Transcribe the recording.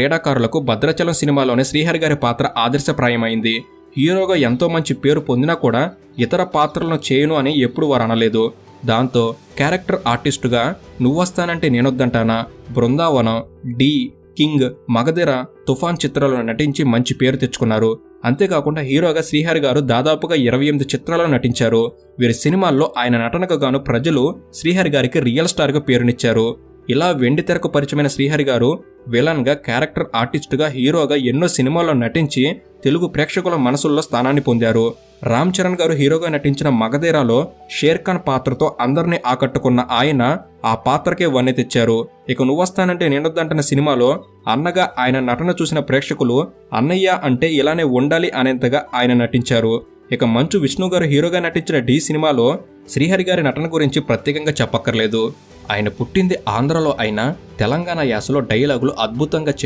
క్రీడాకారులకు భద్రాచలం సినిమాలోని శ్రీహరి గారి పాత్ర ఆదర్శప్రాయమైంది. హీరోగా ఎంతో మంచి పేరు పొందినా కూడా ఇతర పాత్రలను చేయను అని ఎప్పుడు వారు అనలేదు. దాంతో క్యారెక్టర్ ఆర్టిస్టుగా నువ్వొస్తానంటే నేనొద్దంటానా, బృందావనం, డి, కింగ్, మగధీర, తుఫాన్ చిత్రాలను నటించి మంచి పేరు తెచ్చుకున్నారు. అంతేకాకుండా హీరోగా శ్రీహరి గారు దాదాపుగా 28 చిత్రాల్లో నటించారు. వీరి సినిమాల్లో ఆయన నటనకు గాను ప్రజలు శ్రీహరి గారికి రియల్ స్టార్గా పేరునిచ్చారు. ఇలా వెండి తెరకు పరిచయమైన శ్రీహరి గారు విలన్గా, క్యారెక్టర్ ఆర్టిస్టుగా, హీరోగా ఎన్నో సినిమాల్లో నటించి తెలుగు ప్రేక్షకుల మనసుల్లో స్థానాన్ని పొందారు. రామ్ చరణ్ గారు హీరోగా నటించిన మగధీరాలో షేర్ ఖాన్ పాత్రతో అందరినీ ఆకట్టుకున్న ఆయన ఆ పాత్రకే వన్నె తెచ్చారు. ఇక నువ్వొస్తానంటే నేనొద్దంటున్న సినిమాలో అన్నగా ఆయన నటన చూసిన ప్రేక్షకులు అన్నయ్య అంటే ఇలానే ఉండాలి అనేంతగా ఆయన నటించారు. ఇక మంచు విష్ణు గారు హీరోగా నటించిన డి సినిమాలో శ్రీహరి గారి నటన గురించి ప్రత్యేకంగా చెప్పక్కర్లేదు. ఆయన పుట్టింది ఆంధ్రలో అయినా తెలంగాణ యాసలో డైలాగులు అద్భుతంగా చెప్పి